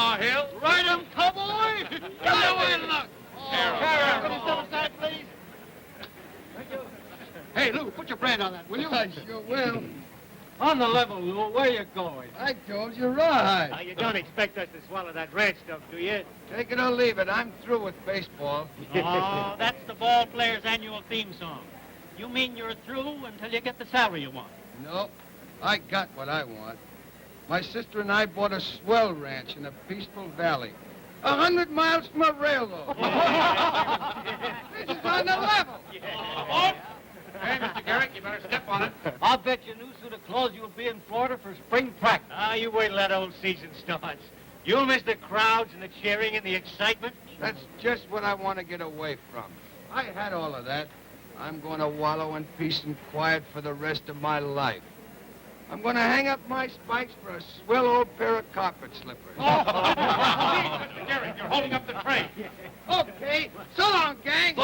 Aw, Hill. Ride him, cowboy! Get away, look. Carol, can you step aside, please? Hey, Lou, put your brand on that, will you? I sure will. On the level, Lou, where you going? I told you, Rawhide. Now, you don't expect us to swallow that ranch stuff, do you? Take it or leave it. I'm through with baseball. Oh, that's the ball player's annual theme song. You mean you're through until you get the salary you want? No, I got what I want. My sister and I bought a swell ranch in a peaceful valley. 100 miles from a railroad. This is on the level. Hey, Mr. Gehrig, you better step on it. I'll bet your new suit of clothes you'll be in Florida for spring practice. Ah, you wait till that old season starts. You'll miss the crowds and the cheering and the excitement. That's just what I want to get away from. I had all of that. I'm going to wallow in peace and quiet for the rest of my life. I'm going to hang up my spikes for a swell old pair of carpet slippers. Mr. Gehrig, you're holding up the train. Okay, so long, gang.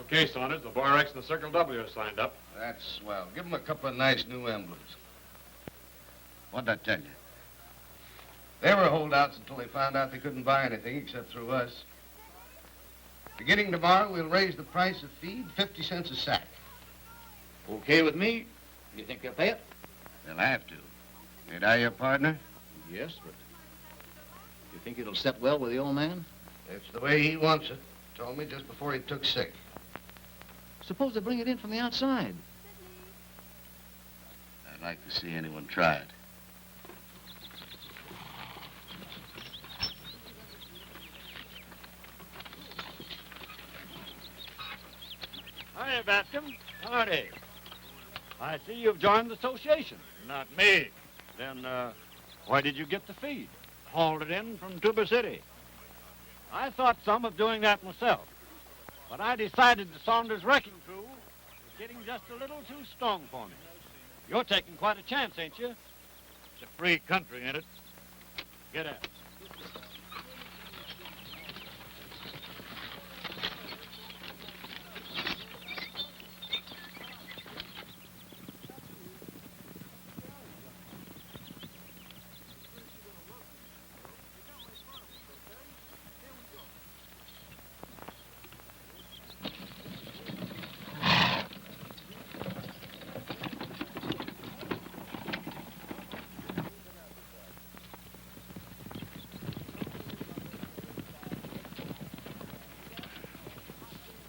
Okay, Saunders, the Bar X and the Circle W are signed up. That's swell. Give them a couple of nice new emblems. What'd I tell you? They were holdouts until they found out they couldn't buy anything except through us. Beginning tomorrow, we'll raise the price of feed 50 cents a sack. Okay with me. You think they'll pay it? They'll have to. Ain't I your partner? Yes, but you think it'll set well with the old man? It's the way he wants it. Told me just before he took sick. Suppose they bring it in from the outside. I'd like to see anyone try it. Hi, Bascomb. Howdy. I see you've joined the association. Not me. Then, why did you get the feed? Hauled it in from Tuba City. I thought some of doing that myself. But I decided the Saunders wrecking crew was getting just a little too strong for me. You're taking quite a chance, ain't you? It's a free country, ain't it? Get out.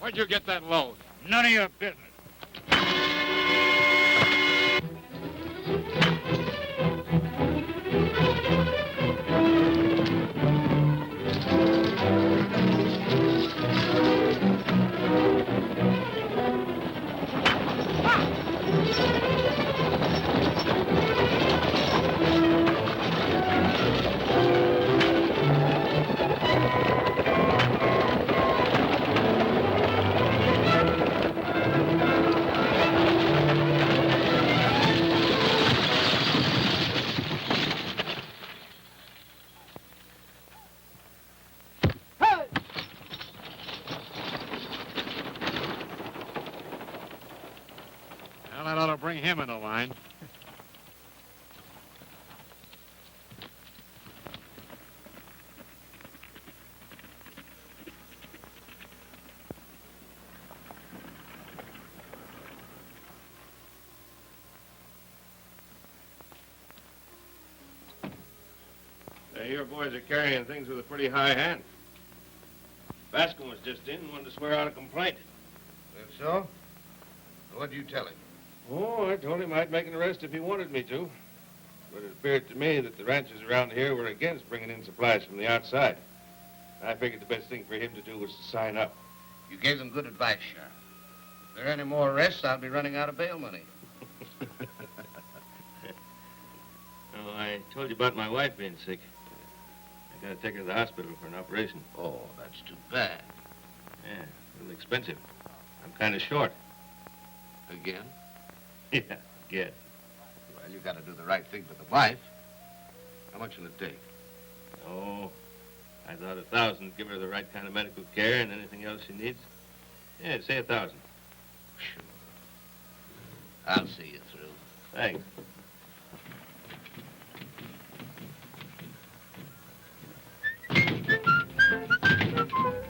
Where'd you get that load? None of your business. Well, that ought to bring him into line. Hey, your boys are carrying things with a pretty high hand. Bascomb was just in and wanted to swear out a complaint. That's so? What'd you tell him? Oh, I told him I'd make an arrest if he wanted me to. But it appeared to me that the ranchers around here were against bringing in supplies from the outside. I figured the best thing for him to do was to sign up. You gave them good advice, Sheriff. If there are any more arrests, I'll be running out of bail money. Oh, I told you about my wife being sick. I gotta take her to the hospital for an operation. Oh, that's too bad. Yeah, a little expensive. I'm kind of short. Again? Yeah, good. Well, you gotta do the right thing for the wife. How much will it take? Oh, I thought 1,000 would give her the right kind of medical care and anything else she needs. Yeah, say 1,000. Sure. I'll see you through. Thanks.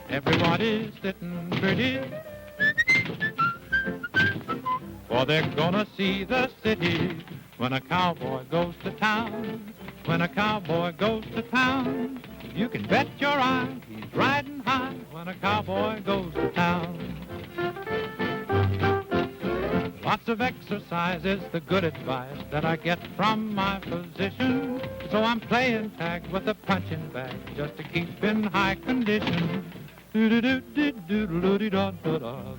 Everybody's sitting pretty, for they're gonna see the city when a cowboy goes to town. When a cowboy goes to town, you can bet your eye he's riding high when a cowboy goes to town. Lots of exercise is the good advice that I get from my physician. So I'm playing tag with a punching bag just to keep in high condition. Though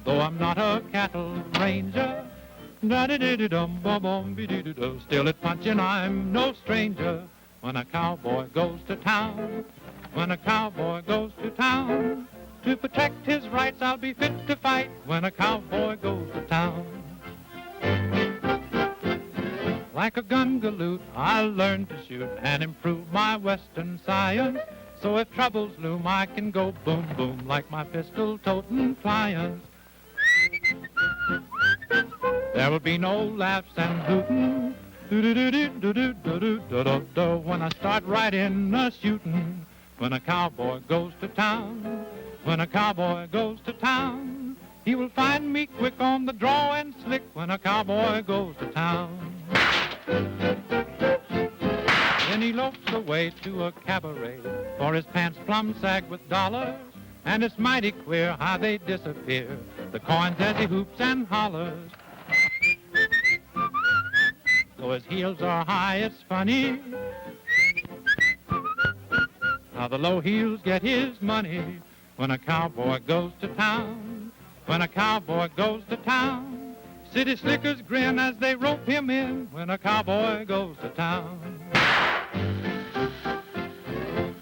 I'm not a cattle ranger, still at punching I'm no stranger. When a cowboy goes to town, when a cowboy goes to town, to protect his rights I'll be fit to fight when a cowboy goes to town. Like a gun galoot, I'll learn to shoot and improve my western science. So if troubles loom, I can go boom, boom like my pistol-toting pliants. There will be no laughs and hooting when I start riding a shooting. When a cowboy goes to town, when a cowboy goes to town, he will find me quick on the draw and slick when a cowboy goes to town. Then he lopes away to a cabaret, for his pants plumb sag with dollars, and it's mighty queer how they disappear, the coins as he hoops and hollers. Though his heels are high, it's funny how the low heels get his money when a cowboy goes to town. When a cowboy goes to town, city slickers grin as they rope him in when a cowboy goes to town.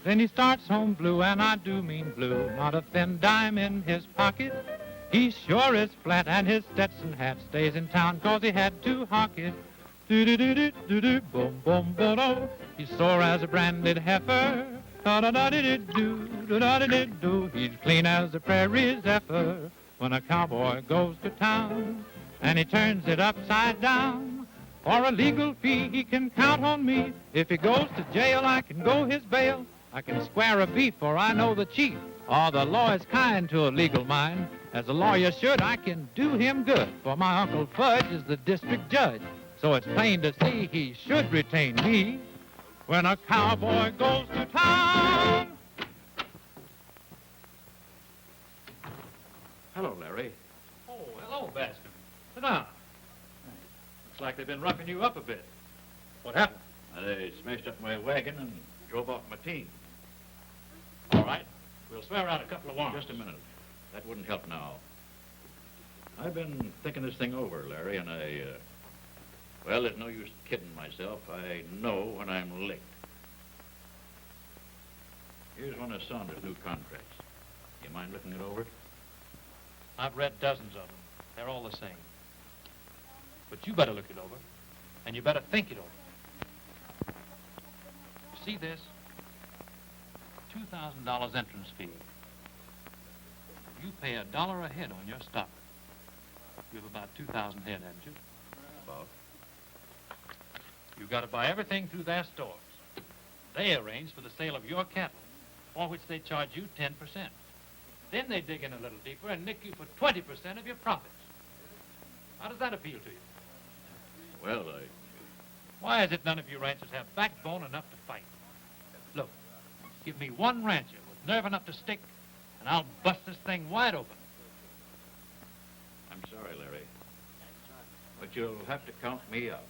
Then he starts home blue, and I do mean blue, not a thin dime in his pocket. He sure is flat, and his Stetson hat stays in town 'cause he had to hock it. Do-do-do-do-do-do, boom, boom, bo-do. He's sore as a branded heifer. Da-da-da-di-di-do, da-da-di-di-do. He's clean as a prairie zephyr when a cowboy goes to town, and he turns it upside down. For a legal fee, he can count on me. If he goes to jail, I can go his bail. I can square a beef, for I know the chief. Oh, the law is kind to a legal mind. As a lawyer should, I can do him good. For my Uncle Fudge is the district judge. So it's plain to see he should retain me when a cowboy goes to town. Hello, Larry. Oh, hello, Bascomb. Sit down. Looks like they've been roughing you up a bit. What happened? They smashed up my wagon and drove off my team. All right. We'll swear out a couple of warrants. Just a minute. That wouldn't help now. I've been thinking this thing over, Larry, and well, there's no use kidding myself. I know when I'm licked. Here's one of Saunders' new contracts. You mind looking it over? I've read dozens of them. They're all the same. But you better look it over, and you better think it over. You see this? $2,000 entrance fee. You pay $1 a head on your stock. You have about 2,000 head, haven't you? About. You've got to buy everything through their stores. They arrange for the sale of your cattle, for which they charge you 10%. Then they dig in a little deeper and nick you for 20% of your profits. How does that appeal to you? Well, Why is it none of you ranchers have backbone enough to fight? Look, give me one rancher with nerve enough to stick, and I'll bust this thing wide open. I'm sorry, Larry. But you'll have to count me out.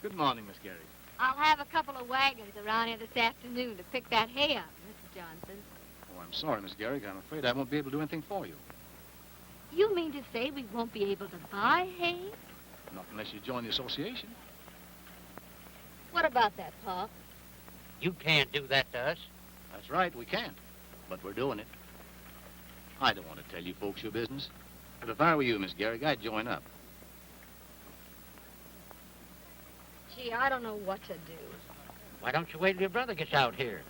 Good morning, Miss Gehrig. I'll have a couple of wagons around here this afternoon to pick that hay up, Mr. Johnson. Oh, I'm sorry, Miss Gehrig. I'm afraid I won't be able to do anything for you. You mean to say we won't be able to buy hay? Not unless you join the association. What about that, Pa? You can't do that to us. That's right, we can't. But we're doing it. I don't want to tell you folks your business. But if I were you, Miss Gehrig, I'd join up. Gee, I don't know what to do. Why don't you wait till your brother gets out here?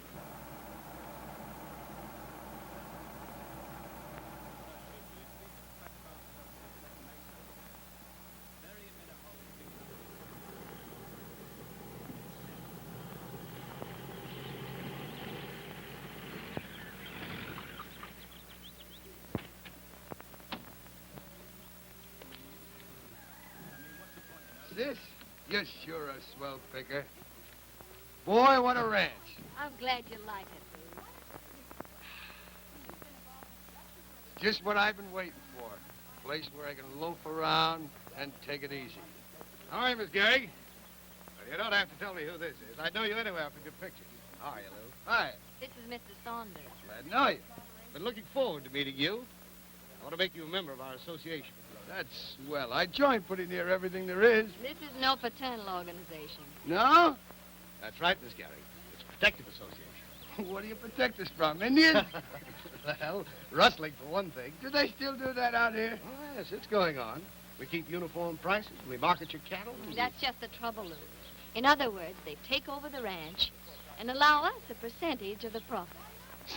This? You're sure a swell picker. Boy, what a ranch. I'm glad you like it, Lou. Just what I've been waiting for. A place where I can loaf around and take it easy. All right, Miss Gehrig. Well, you don't have to tell me who this is. I'd know you anyway after your picture. How are you, Lou? Hi. This is Mr. Saunders. Glad to know you. Been looking forward to meeting you. I want to make you a member of our association. That's swell. I joined pretty near everything there is. This is no fraternal organization. No? That's right, Miss Gehrig. It's a protective association. What do you protect us from? Indians? Well, rustling for one thing. Do they still do that out here? Oh, yes, it's going on. We keep uniform prices. We market your cattle. That's just the trouble, Lou. In other words, they take over the ranch and allow us a percentage of the profit.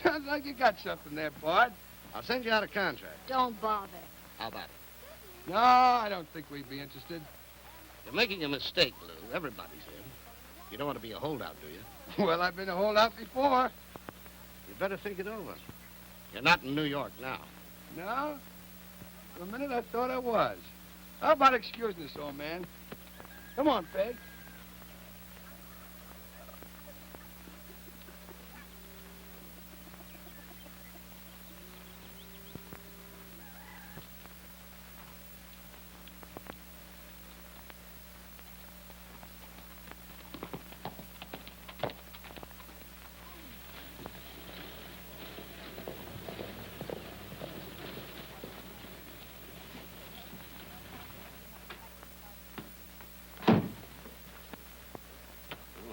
Sounds like you got something there, Bart. I'll send you out a contract. Don't bother. How about it? No, I don't think we'd be interested. You're making a mistake, Lou. Everybody's in. You don't want to be a holdout, do you? Well, I've been a holdout before. You better think it over. You're not in New York now. No? For a minute, I thought I was. How about excusing us, old man? Come on, Peg.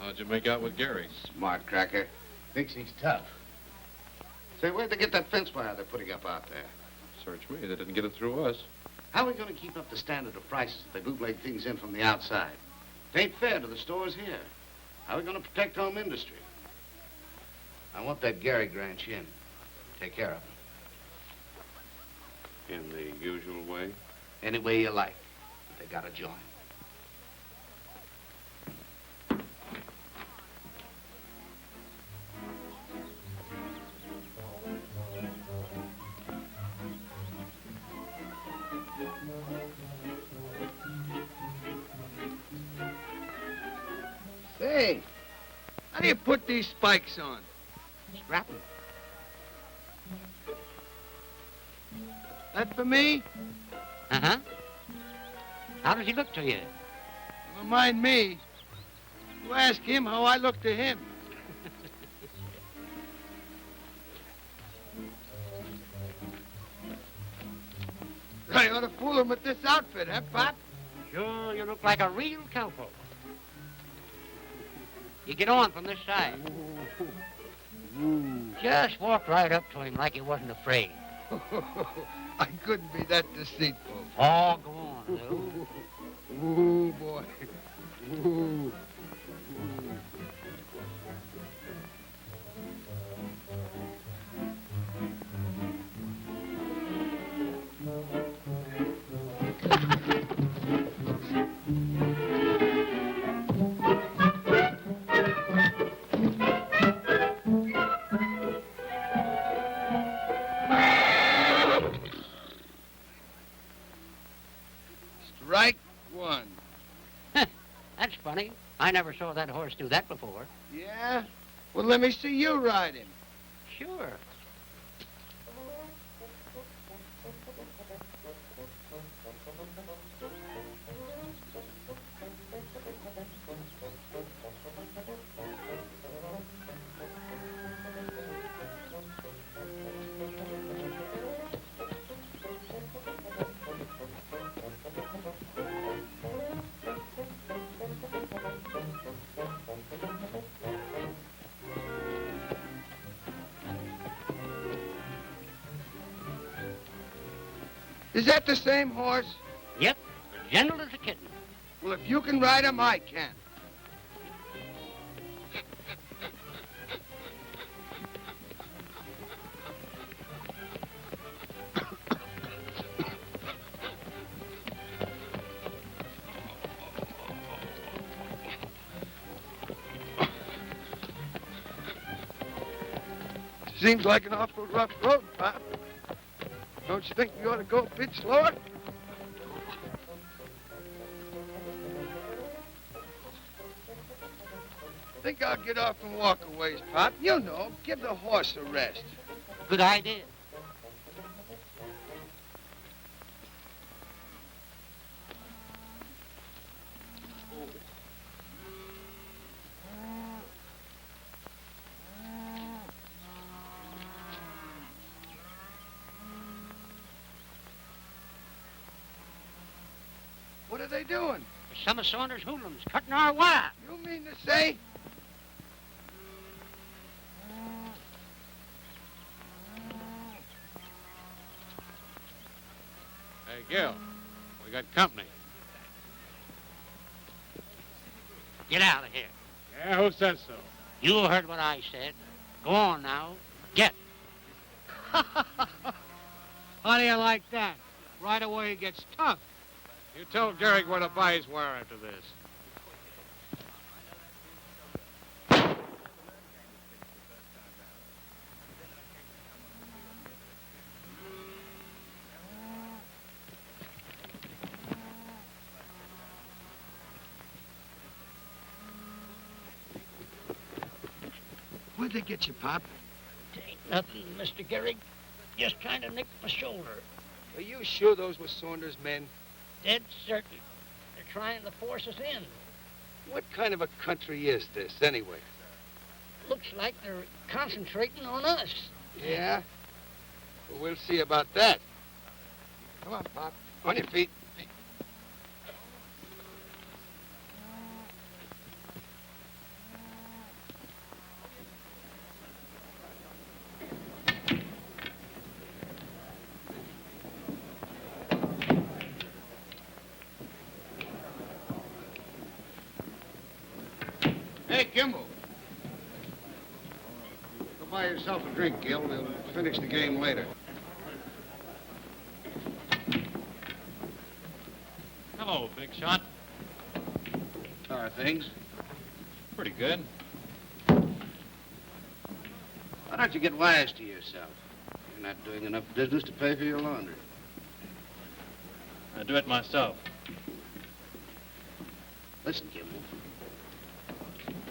How'd you make out with Gehrig? Smart cracker. Thinks he's tough. Say, where'd they get that fence wire they're putting up out there? Search me. They didn't get it through us. How are we going to keep up the standard of prices if they bootleg things in from the outside? It ain't fair to the stores here. How are we going to protect home industry? I want that Gehrig ranch in. Take care of him. In the usual way? Any way you like. But they got to join. Say, how do you put these spikes on? Scrapping. That for me? Uh-huh. How does he look to you? Never mind me. You ask him how I look to him. I ought to fool him with this outfit, huh, Pop? Sure, you look like a real cowpoke. You get on from this side. Just walk right up to him like he wasn't afraid. I couldn't be that deceitful. Oh, go on, Lou. Ooh, boy. Ooh. Strike one. That's funny. I never saw that horse do that before. Yeah? Well, let me see you ride him. Sure. Is that the same horse? Yep, as gentle as a kitten. Well, if you can ride him, I can. Seems like an awful rough road, Pop. Don't you think we ought to go a bit slower? Think I'll get off and walk a ways, Pop. You know, give the horse a rest. Good idea. What are they doing? Some of Saunders' hoodlums cutting our wire. You mean to say? Hey, Gil, we got company. Get out of here. Yeah, who said so? You heard what I said. Go on now. Get. How do you like that? Right away it gets tough. You tell Gehrig where to buy his wire after this. Where'd they get you, Pop? It ain't nothing, Mr. Gehrig. Just trying to nick my shoulder. Are you sure those were Saunders' men? Dead certain. They're trying to force us in. What kind of a country is this, anyway? Looks like they're concentrating on us. Yeah? Well, we'll see about that. Come on, Pop. On your feet. Hey, Kimball. Go buy yourself a drink, Gil. We'll finish the game later. Hello, big shot. How are things? Pretty good. Why don't you get wise to yourself? You're not doing enough business to pay for your laundry. I do it myself. Listen, Kimball.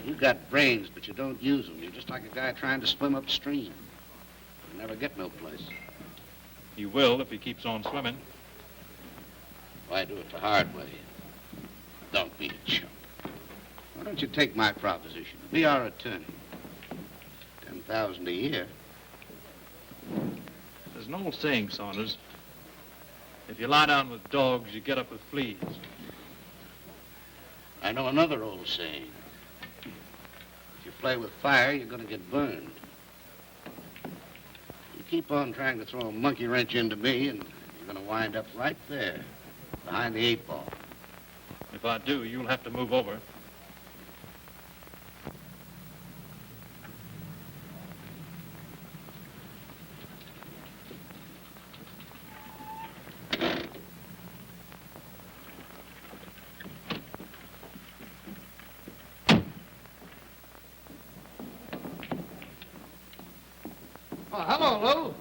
You got brains, but you don't use them. You're just like a guy trying to swim upstream. You'll never get no place. He will if he keeps on swimming. Why do it the hard way? Don't be a chump. Why don't you take my proposition? Be our attorney. $10,000 a year. There's an old saying, Saunders. If you lie down with dogs, you get up with fleas. I know another old saying. If you play with fire, you're going to get burned. You keep on trying to throw a monkey wrench into me, and you're going to wind up right there, behind the 8-ball. If I do, you'll have to move over. Oh, hello, Lou.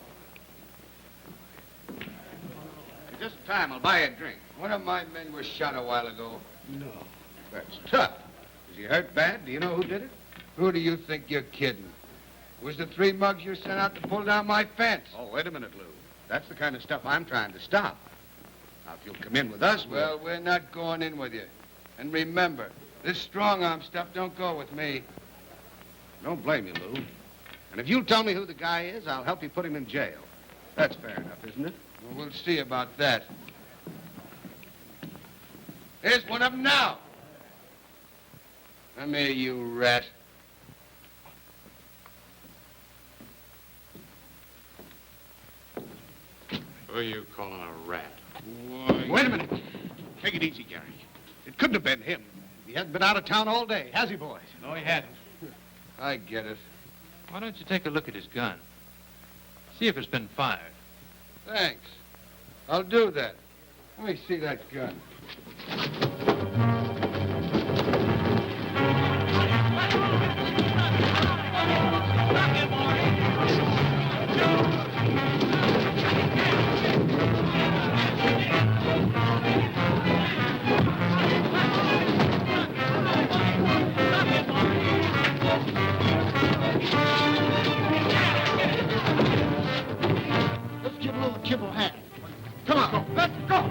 Just in time, I'll buy you a drink. One of my men was shot a while ago. No. That's tough. Is he hurt bad? Do you know who did it? Who do you think you're kidding? It was the 3 mugs you sent out to pull down my fence. Oh, wait a minute, Lou. That's the kind of stuff I'm trying to stop. Now, if you'll come in with us, Well, we're not going in with you. And remember, this strong-arm stuff don't go with me. Don't blame you, Lou. And if you'll tell me who the guy is, I'll help you put him in jail. That's fair enough, isn't it? Well, we'll see about that. Here's one of them now. Come here, you rat. Who are you calling a rat? Why... Wait a minute. Take it easy, Gary. It couldn't have been him. He hasn't been out of town all day, has he, boys? No, he hadn't. I get it. Why don't you take a look at his gun? See if it's been fired. Thanks. I'll do that. Let me see that gun. Let's give Lou Kimball a hand. Come on, let's go.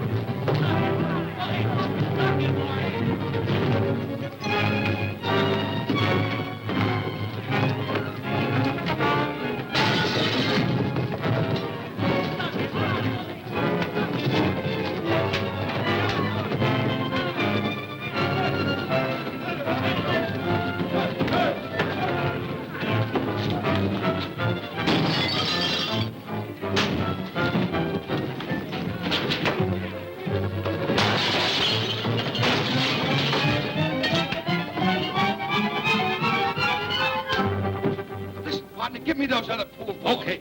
Give me those other pool balls. Okay.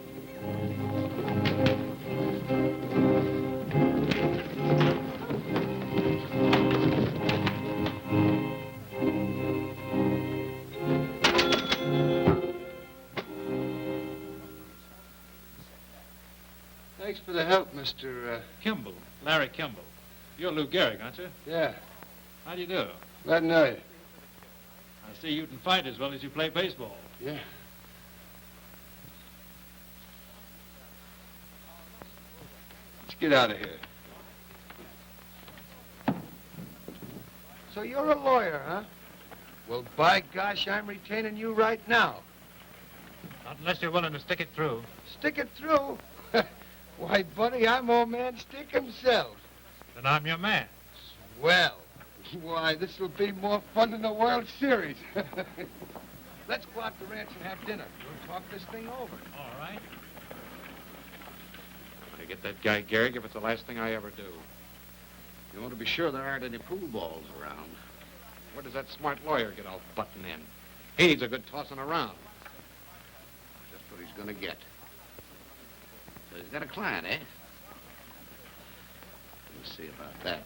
Thanks for the help, Mr. Kimball. Larry Kimball. You're Lou Gehrig, aren't you? Yeah. How do you do? Glad to know you. I see you can fight as well as you play baseball. Yeah. Let's get out of here. So you're a lawyer, huh? Well, by gosh, I'm retaining you right now. Not unless you're willing to stick it through. Stick it through? Why, buddy, I'm old man Stick himself. Then I'm your man. Well, why, this'll be more fun than the World Series. Let's go out to the ranch and have dinner. We'll talk this thing over. All right. I get that guy Gehrig if it's the last thing I ever do. You want to be sure there aren't any pool balls around. Where does that smart lawyer get all button in? He needs a good tossing around. Just what he's going to get. So he's got a client, eh? We'll see about that.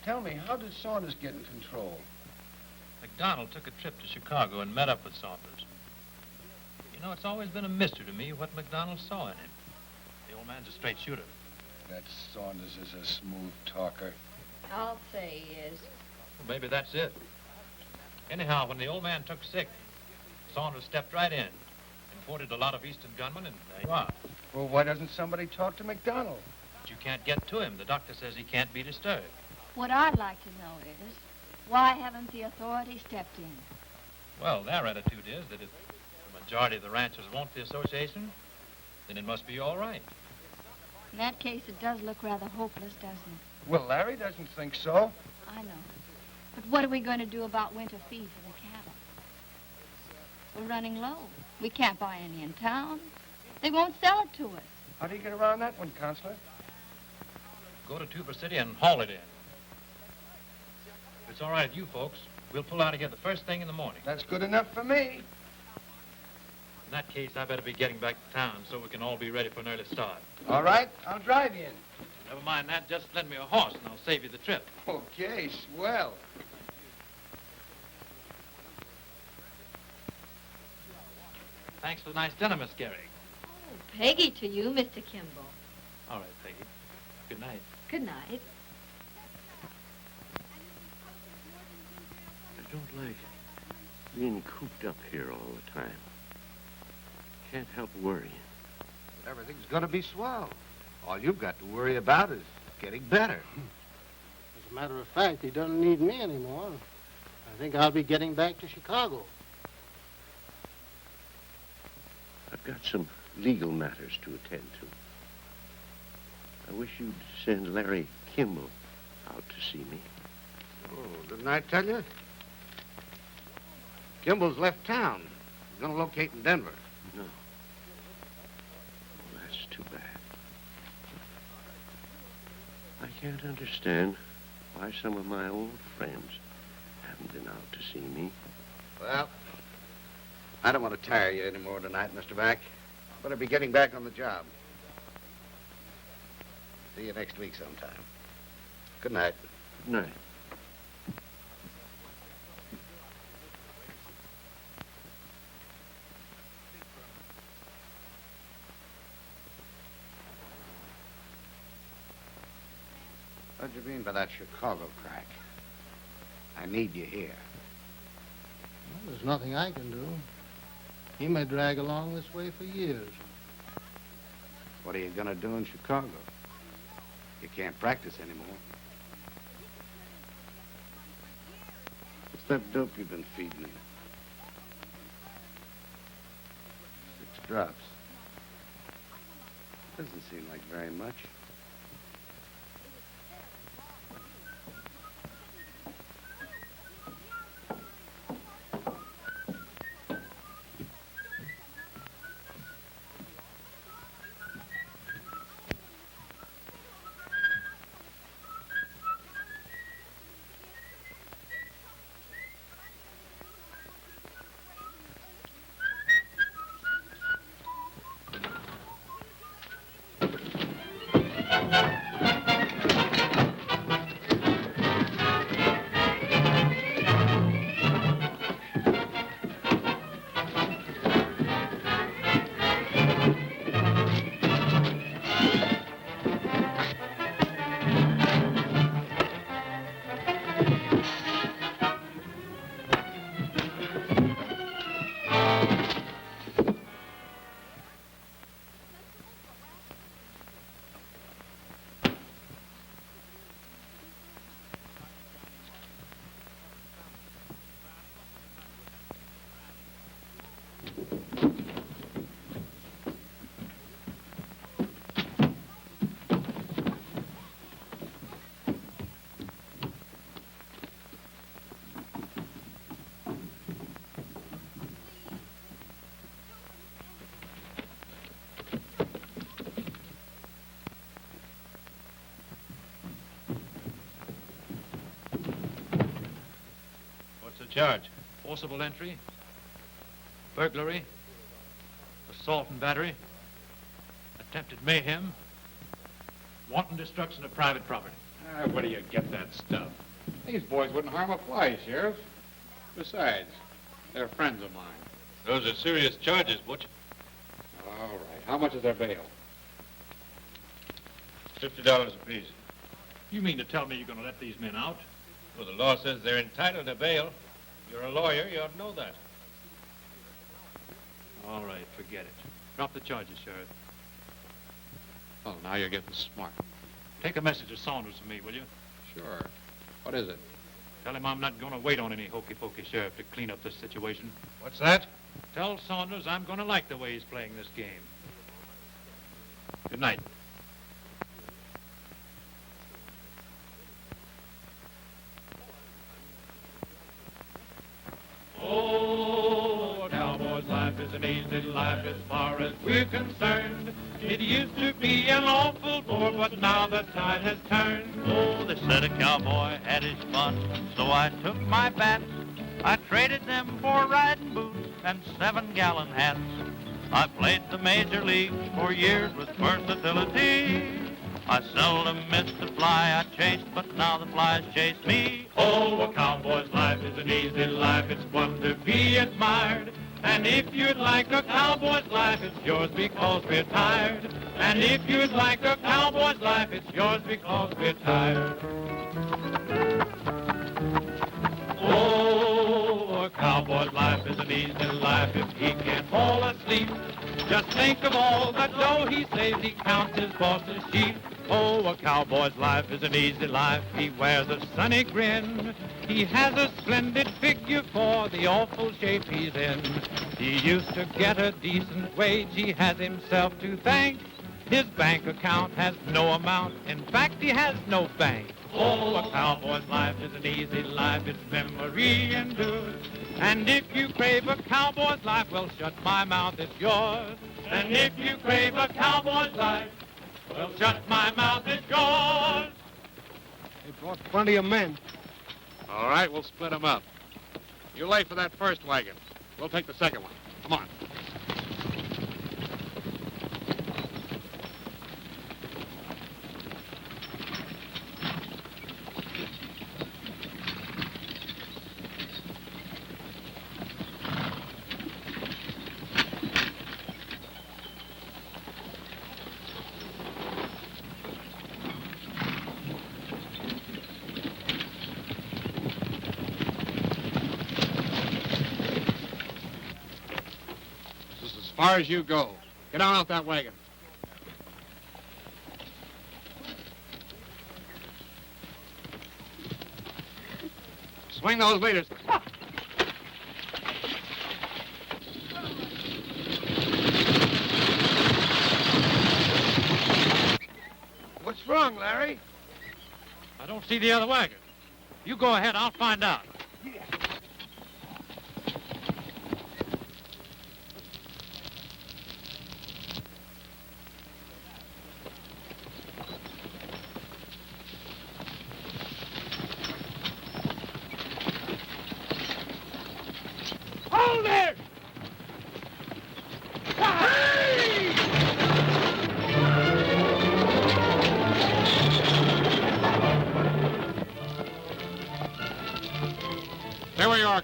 Tell me, how did Saunders get in control? McDonald took a trip to Chicago and met up with Saunders. You know, it's always been a mystery to me what McDonald saw in him. The old man's a straight shooter. That Saunders is a smooth talker. I'll say he is. Well, maybe that's it. Anyhow, when the old man took sick, Saunders stepped right in, imported a lot of Eastern gunmen, and there you are. Well, why doesn't somebody talk to McDonald? But you can't get to him. The doctor says he can't be disturbed. What I'd like to know is, why haven't the authorities stepped in? Well, their attitude is that if the majority of the ranchers want the association, then it must be all right. In that case, it does look rather hopeless, doesn't it? Well, Larry doesn't think so. I know. But what are we going to do about winter feed for the cattle? We're running low. We can't buy any in town. They won't sell it to us. How do you get around that one, Counselor? Go to Tuber City and haul it in. If it's all right with you folks, we'll pull out again the first thing in the morning. That's good enough for me. In that case, I better be getting back to town so we can all be ready for an early start. All right, I'll drive you in. Never mind that, just lend me a horse and I'll save you the trip. Okay, swell. Thanks for the nice dinner, Miss Gehrig. Oh, Peggy to you, Mr. Kimball. All right, Peggy. Good night. Good night. I don't like being cooped up here all the time. Can't help worrying. Everything's gonna be swell. All you've got to worry about is getting better. As a matter of fact, he doesn't need me anymore. I think I'll be getting back to Chicago. I've got some legal matters to attend to. I wish you'd send Larry Kimball out to see me. Oh, didn't I tell you? Kimball's left town. He's going to locate in Denver. No. Well, that's too bad. I can't understand why some of my old friends haven't been out to see me. Well, I don't want to tire you any more tonight, Mr. Mack. Better be getting back on the job. See you next week sometime. Good night. Good night. What do you mean by that Chicago crack? I need you here. Well, there's nothing I can do. He may drag along this way for years. What are you going to do in Chicago? You can't practice anymore. What's that dope you've been feeding him? 6 drops. Doesn't seem like very much. Charge. Forcible entry, burglary, assault and battery, attempted mayhem, wanton destruction of private property. Where do you get that stuff? These boys wouldn't harm a fly, Sheriff. Besides, they're friends of mine. Those are serious charges, Butch. All right. How much is their bail? $50 apiece. You mean to tell me you're going to let these men out? Well, the law says they're entitled to bail. You're a lawyer, you ought to know that. All right, forget it. Drop the charges, Sheriff. Well, now you're getting smart. Take a message to Saunders for me, will you? Sure. What is it? Tell him I'm not going to wait on any hokey-pokey sheriff to clean up this situation. What's that? Tell Saunders I'm going to like the way he's playing this game. Good night. Oh, a cowboy's life is an easy life as far as we're concerned. It used to be an awful bore, but now the tide has turned. Oh, they said a cowboy had his fun, so I took my bats. I traded them for riding boots and 7-gallon hats. I played the major leagues for years with versatility. I seldom missed a fly I chased, but now the flies chase me. Oh, a cowboy's life is an easy life. It's one to be admired. And if you'd like a cowboy's life, it's yours because we're tired. And if you'd like a cowboy's life, it's yours because we're tired. Oh, a cowboy's life is an easy life if he can't fall asleep. Just think of all that dough he saves, he counts his boss's sheep. Oh, a cowboy's life is an easy life. He wears a sunny grin. He has a splendid figure for the awful shape he's in. He used to get a decent wage. He has himself to thank. His bank account has no amount. In fact, he has no bank. Oh, a cowboy's life is an easy life. Its memory endures. And if you crave a cowboy's life, well, shut my mouth, it's yours. And if you crave a cowboy's life, well, shut my mouth, it's yours. Brought plenty of men. All right, we'll split them up. You lay for that first wagon. We'll take the second one. Come on. As far as you go. Get on out that wagon. Swing those leaders. What's wrong, Larry? I don't see the other wagon. You go ahead, I'll find out. Hold it! Stay where you are.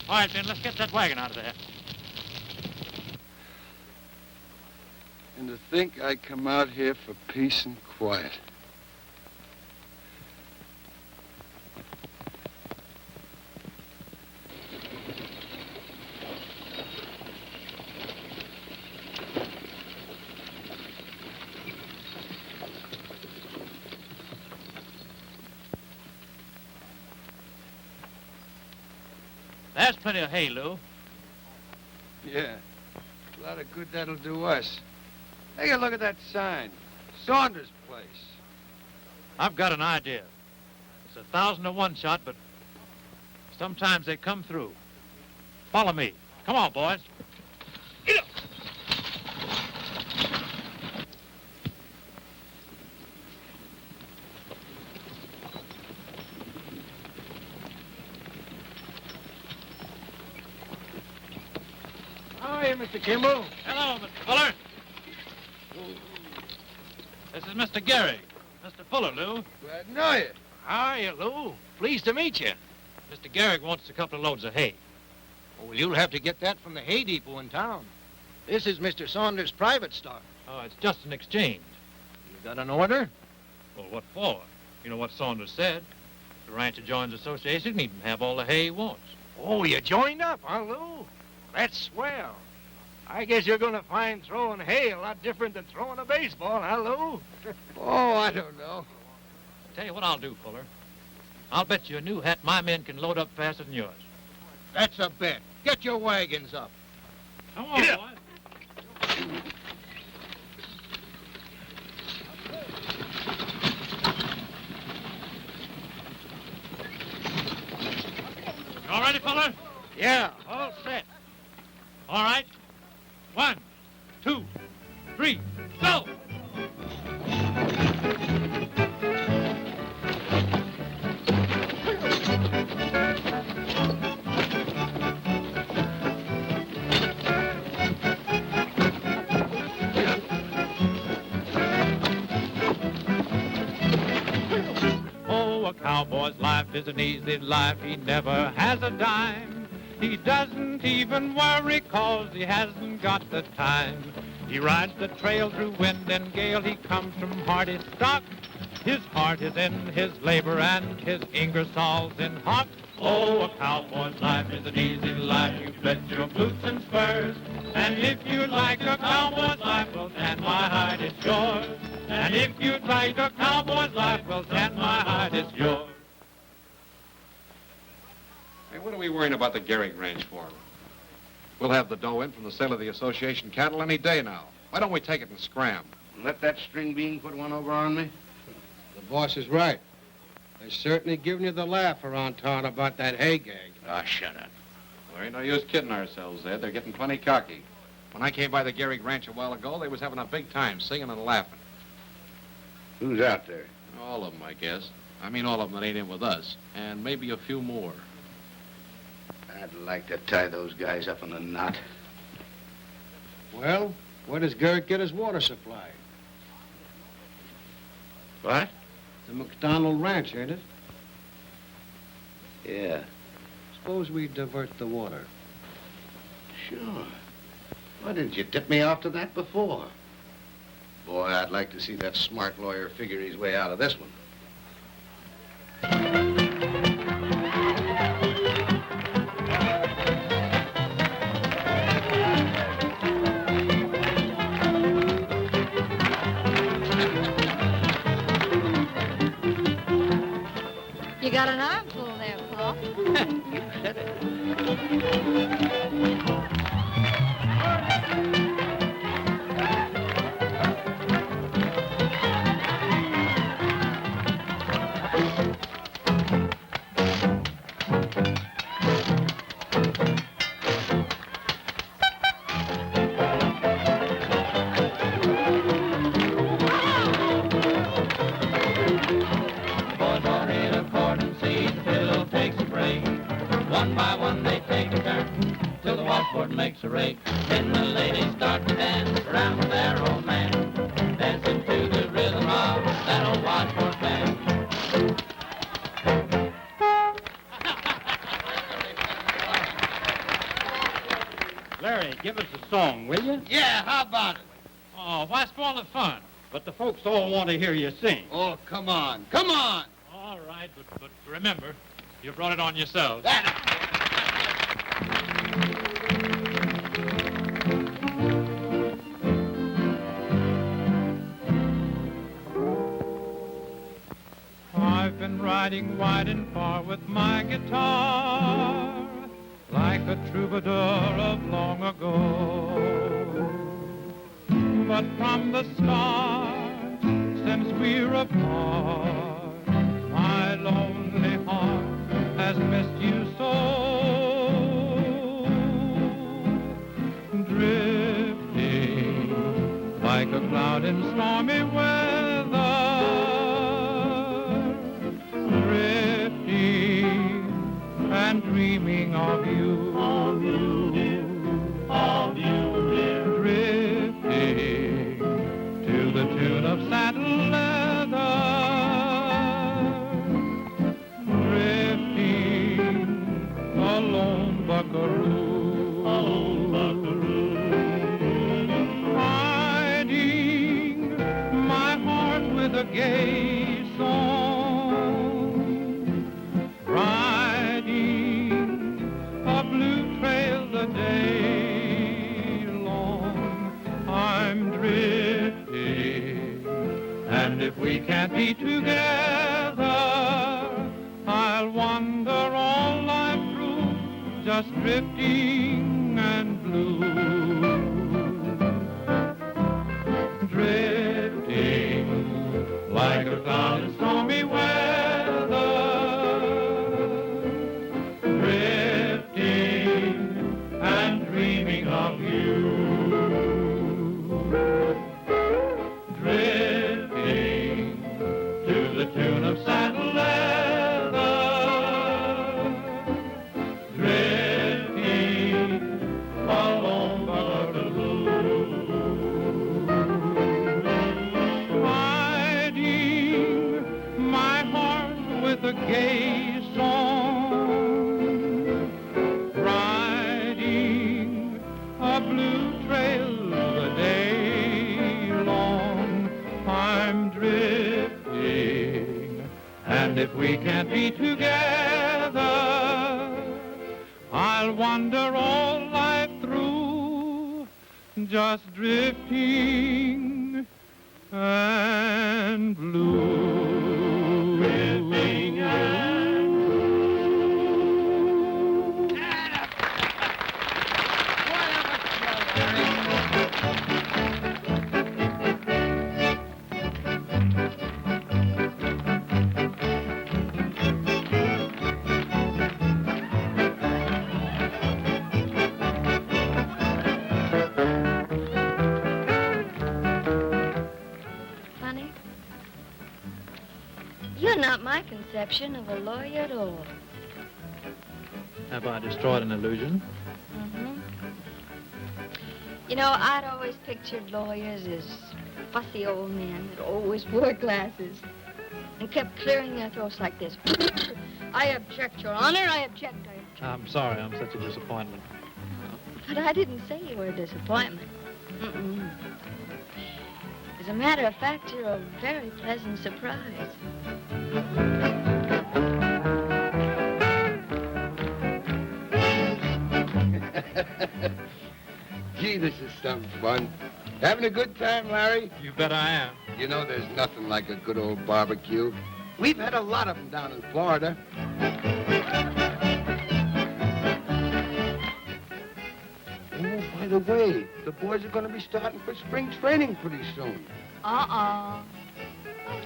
All right, then, let's get that wagon out of there. And to think I come out here for peace and quiet. There's plenty of hay, Lou. Yeah. A lot of good that'll do us. Take a look at that sign. Saunders' place. I've got an idea. It's 1,000 to 1 shot, but sometimes they come through. Follow me. Come on, boys. Get up. How are you, Mr. Kimball? Hello, Mr. Fuller. This is Mr. Gehrig. Mr. Fuller, Lou. Glad to know you. How are you, Lou? Pleased to meet you. Mr. Gehrig wants a couple of loads of hay. Well, you'll have to get that from the hay depot in town. This is Mr. Saunders' private stock. Oh, it's just an exchange. You got an order? Well, what for? You know what Saunders said. If the rancher joins the association, he can have all the hay he wants. Oh, you joined up, huh, Lou? That's swell. I guess you're going to find throwing hay a lot different than throwing a baseball, huh, Lou? Oh, I don't know. Tell you what I'll do, Fuller. I'll bet you a new hat my men can load up faster than yours. That's a bet. Get your wagons up. Come on, Yeah. boys. You all ready, Fuller? Yeah, all set. All right. 1, 2, 3, go! Oh, a cowboy's life is an easy life. He never has a dime. He doesn't even worry 'cause he hasn't got the time. He rides the trail through wind and gale. He comes from hardy stock. His heart is in his labor and his Ingersoll's in hock. Oh, a cowboy's life is an easy life. You bet your boots and spurs. And if you'd like a cowboy's life, well, stand my hide, it's yours. And if you'd like a cowboy's life, well, stand my hide, it's yours. Hey, what are we worrying about the Gehrig ranch for? We'll have the dough in from the sale of the association cattle any day now. Why don't we take it and scram? Let that string bean put one over on me? The boss is right. They're certainly giving you the laugh around town about that hay gag. Oh, shut up. There ain't no use kidding ourselves, Ed. They're getting plenty cocky. When I came by the Gehrig ranch a while ago, they was having a big time, singing and laughing. Who's out there? All of them, I guess. I mean, all of them that ain't in with us. And maybe a few more. I'd like to tie those guys up in a knot. Well, where does Gehrig get his water supply? What? The McDonald Ranch, ain't it? Yeah. Suppose we divert the water. Sure. Why didn't you tip me off to that before? Boy, I'd like to see that smart lawyer figure his way out of this one. You got an armful there, Paul. You said it. Makes a rake. Then the ladies start to dance around with their old man, dancing to the rhythm of that old washboard band. Larry, give us a song, will you? Yeah, how about it? Oh, why spoil the fun? But the folks all want to hear you sing. Oh, come on. Come on. All right, but remember, you brought it on yourselves. I've been riding wide and far with my guitar, like a troubadour of long ago. But from the start, since we're apart, my lonely heart has missed you so. Drifting like a cloud in stormy weather, drifting and dreaming of you, dear. Drifting to the tune of saddle leather, drifting a lone buckaroo, hiding my heart with a gay song, riding a blue trail the day long. I'm drifting, and if we can't be together, I'll wander all life through, just drifting and blue. Drifting like a cloud in stormy weather, drifting and dreaming of you. Drifting to the tune of saddle leather, drifting along Ballew, hiding And if we can't be together, I'll wander all life through, just drifting and blue. Drifting and You're not my conception of a lawyer at all. Have I destroyed an illusion? Mm-hmm. You know, I'd always pictured lawyers as fussy old men that always wore glasses and kept clearing their throats like this. I object, Your Honor, I object, I object. I'm sorry, I'm such a disappointment. But I didn't say you were a disappointment. Mm-mm. As a matter of fact, you're a very pleasant surprise. Gee, this is some fun. Having a good time, Larry? You bet I am. You know, there's nothing like a good old barbecue. We've had a lot of them down in Florida. Oh, by the way, the boys are going to be starting for spring training pretty soon. I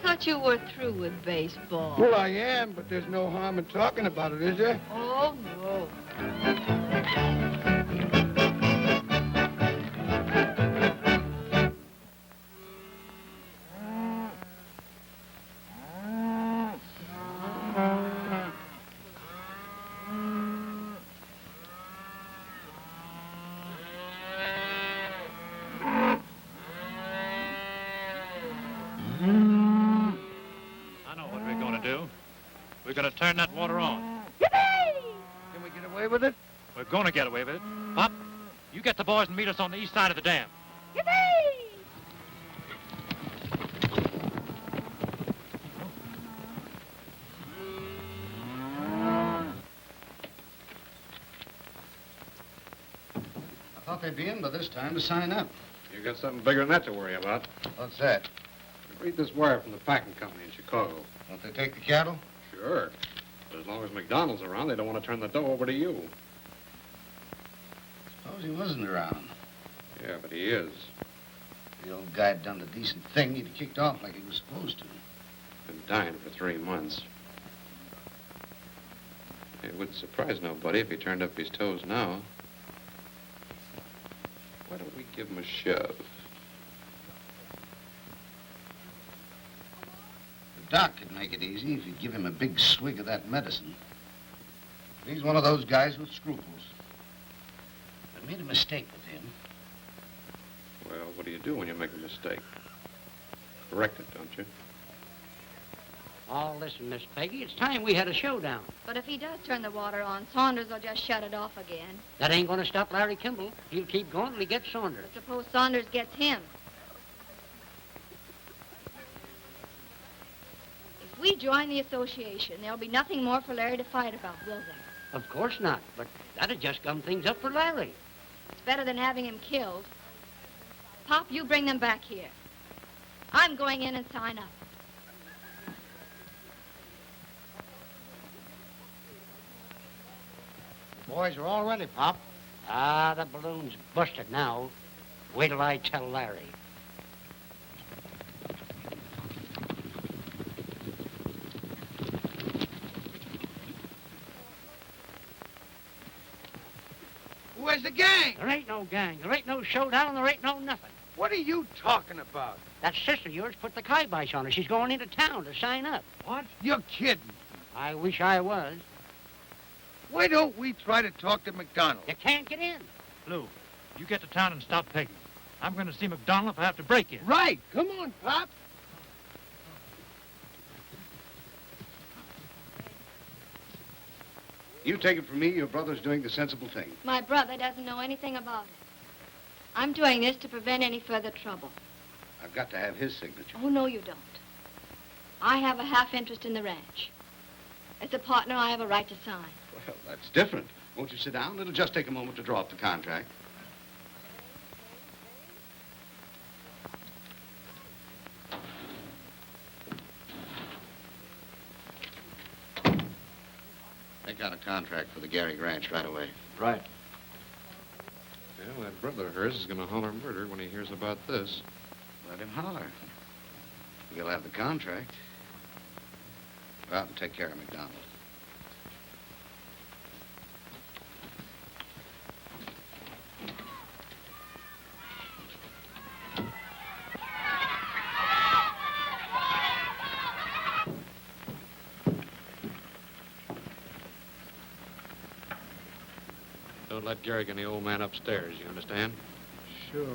thought you were through with baseball. Well, I am, but there's no harm in talking about it, is there? Oh, no. We're going to turn that water on. Can we get away with it? We're going to get away with it. Pop, you get the boys and meet us on the east side of the dam. I thought they'd be in by this time to sign up. You got something bigger than that to worry about. What's that? Read this wire from the packing company in Chicago. Won't they take the cattle? Sure. But as long as McDonald's around, they don't want to turn the dough over to you. Suppose he wasn't around. Yeah, but he is. If the old guy'd done the decent thing, he'd have kicked off like he was supposed to. Been dying for 3 months. It wouldn't surprise nobody if he turned up his toes now. Why don't we give him a shove? The doc could make it easy if he'd give him a big swig of that medicine. But he's one of those guys with scruples. I made a mistake with him. Well, what do you do when you make a mistake? Correct it, don't you? Oh, listen, Miss Peggy, it's time we had a showdown. But if he does turn the water on, Saunders will just shut it off again. That ain't going to stop Larry Kimball. He'll keep going till he gets Saunders. But suppose Saunders gets him. If we join the association, there'll be nothing more for Larry to fight about, will there? Of course not, but that'd just gum things up for Larry. It's better than having him killed. Pop, you bring them back here. I'm going in and sign up. Boys are all ready, Pop. Ah, the balloon's busted now. Wait till I tell Larry. Where's the gang? There ain't no gang. There ain't no showdown. There ain't no nothing. What are you talking about? That sister of yours put the kibosh on her. She's going into town to sign up. What? You're kidding. I wish I was. Why don't we try to talk to McDonald? You can't get in. Lou, you get to town and stop Peggy. I'm going to see McDonald if I have to break in. Right. Come on, Pop. You take it from me, your brother's doing the sensible thing. My brother doesn't know anything about it. I'm doing this to prevent any further trouble. I've got to have his signature. Oh, no, you don't. I have a half interest in the ranch. As a partner, I have a right to sign. Well, that's different. Won't you sit down? It'll just take a moment to draw up the contract. Make out a contract for the Gehrig Ranch right away. Right. Well, that brother of hers is going to holler murder when he hears about this. Let him holler. We'll have the contract. Go out and take care of McDonald. Don't let Gehrig and the old man upstairs, you understand? Sure.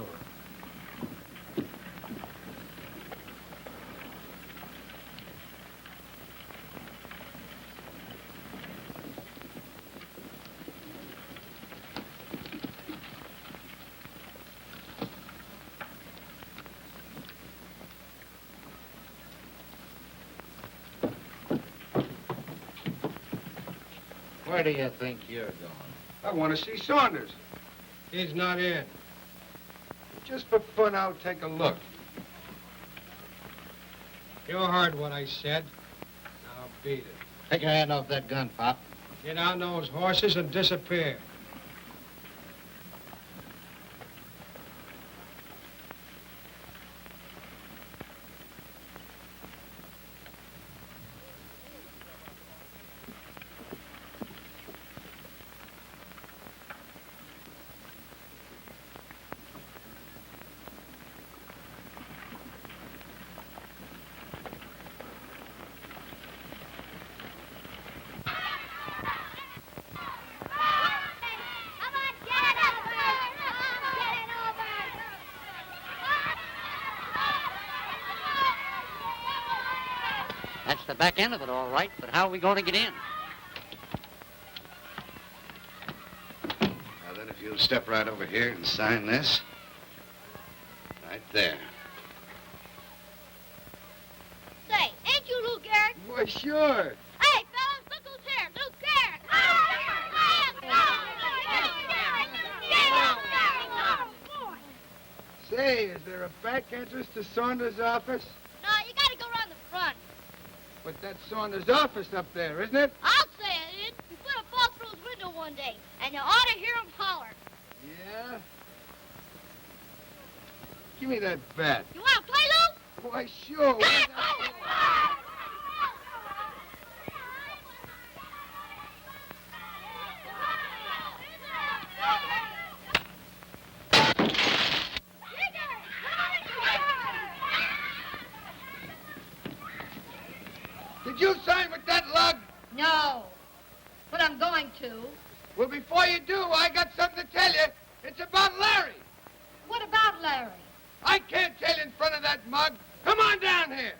Where do you think you're going? I want to see Saunders. He's not in. Just for fun, I'll take a look. You heard what I said. Now beat it. Take your hand off that gun, Pop. Get on those horses and disappear. That's the back end of it, all right, but how are we going to get in? Now then, if you'll step right over here and sign this. Right there. Say, ain't you Lou Gehrig? Why, sure. Hey, fellas, look who's here. Lou Gehrig. Say, is there a back entrance to Saunders' office? No, you gotta go around the front. But that's Saunders' office up there, isn't it? I'll say it is. We put a ball through his window one day, and you ought to hear him holler. Yeah? Give me that bat. You wanna play, Lou? Why, sure. Where's that ball? Did you sign with that lug? No, but I'm going to. Well, before you do, I got something to tell you. It's about Larry. What about Larry? I can't tell you in front of that mug. Come on down here.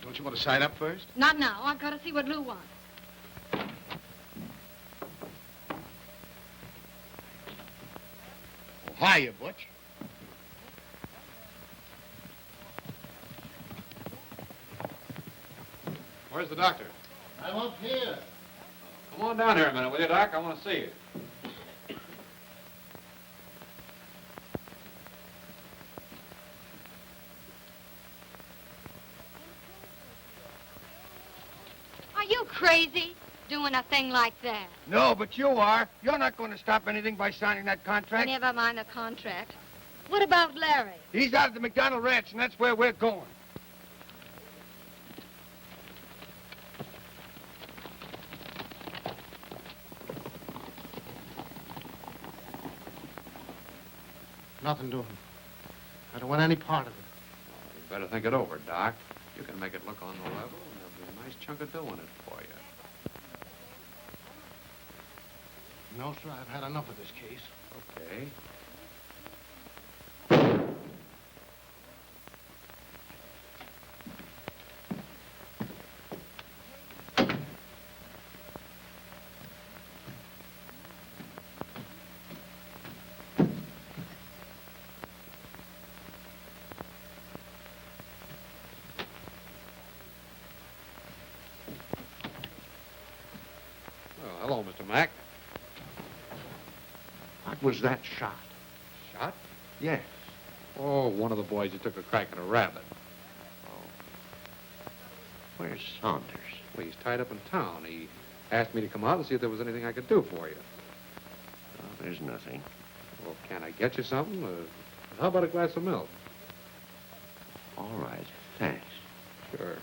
Don't you want to sign up first? Not now. I've got to see what Lou wants. Oh, hiya, Butch. Where's the doctor? I'm up here. Come on down here a minute, will you, Doc? I want to see you. Are you crazy, doing a thing like that? No, but you are. You're not going to stop anything by signing that contract. Never mind the contract. What about Larry? He's out at the McDonald Ranch, and that's where we're going. Nothing to him. I don't want any part of it. You better think it over, Doc. You can make it look on the level, and there'll be a nice chunk of dough in it for you. No, sir, I've had enough of this case. Okay. Mac. What was that shot? Shot? Yes. Oh, one of the boys who took a crack at a rabbit. Where's Saunders? Well, he's tied up in town. He asked me to come out and see if there was anything I could do for you. Oh, there's nothing. Well, can I get you something? How about a glass of milk? All right, thanks. Sure.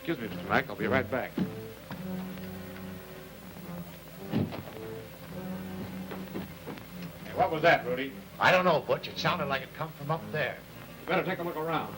Excuse me, Mr. Mac. I'll be right back. Hey, what was that, Rudy? I don't know, Butch. It sounded like it come from up there. You better take a look around.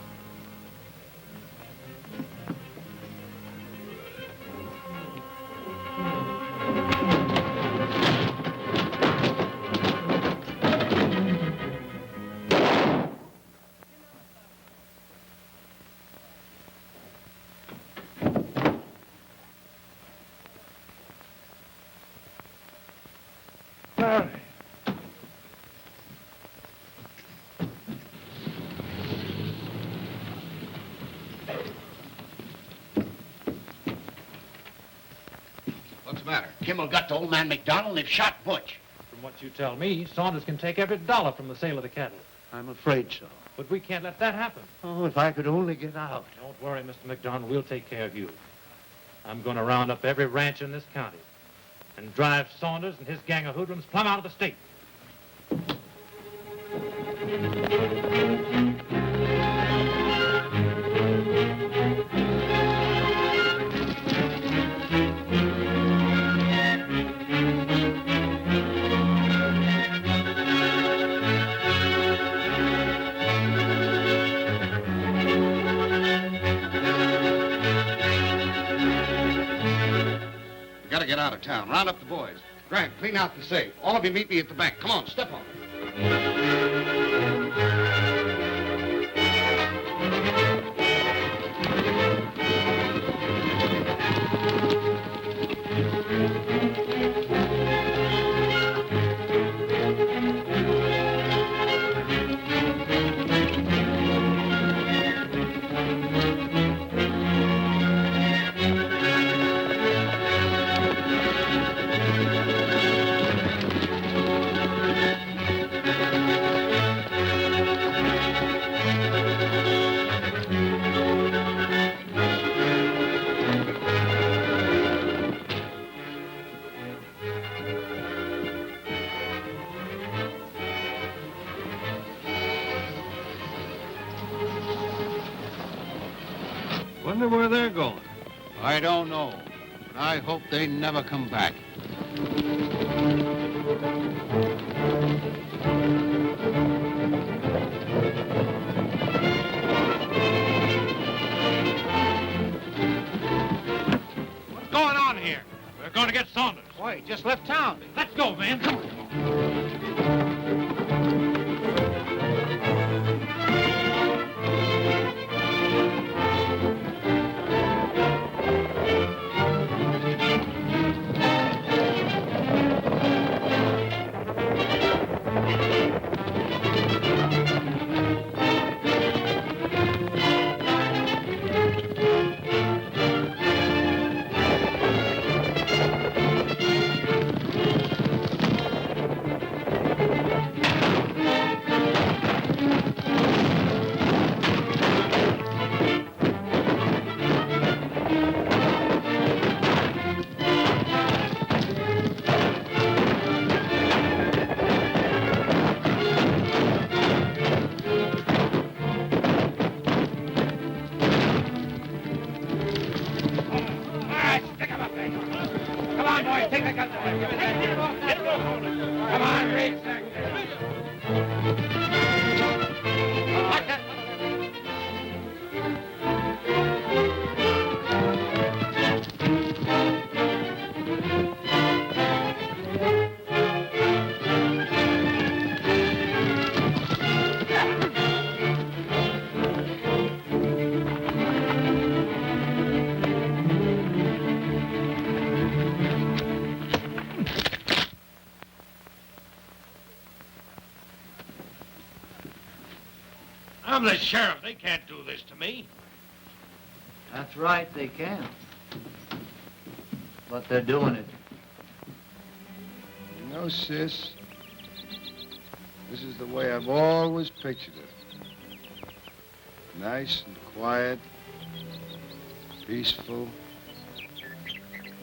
What's the matter? Kimball got to old man McDonald and they've shot Butch. From what you tell me, Saunders can take every dollar from the sale of the cattle. I'm afraid so. But we can't let that happen. Oh, if I could only get out. Don't worry, Mr. McDonald. We'll take care of you. I'm going to round up every rancher in this county and drive Saunders and his gang of hoodlums plumb out of the state. We gotta get out of town. Round up the boys. Grant, clean out the safe. All of you meet me at the bank. Come on, step on it. Wonder where they're going. I don't know. But I hope they never come back. What's going on here? We're going to get Saunders. Why, he just left town. Let's go, man. Come on. the sheriff. They can't do this to me. That's right, they can. But they're doing it. You know, sis, this is the way I've always pictured it. Nice and quiet, peaceful,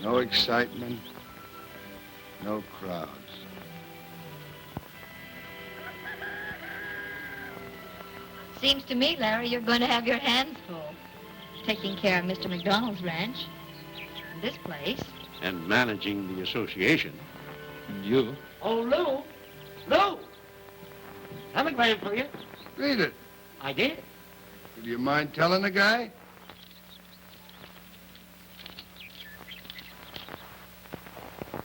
no excitement, no crowds. Seems to me, Larry, you're going to have your hands full. Taking care of Mr. McDonald's ranch, this place. And managing the association. And you? Oh, Lou! Lou! Telegram for you. Read it. I did. Do you mind telling the guy?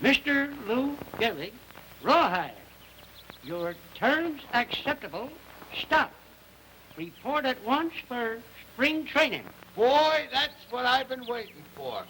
Mr. Lou Gehrig, Rawhide. Your terms acceptable. Stop. Report at once for spring training. Boy, that's what I've been waiting for.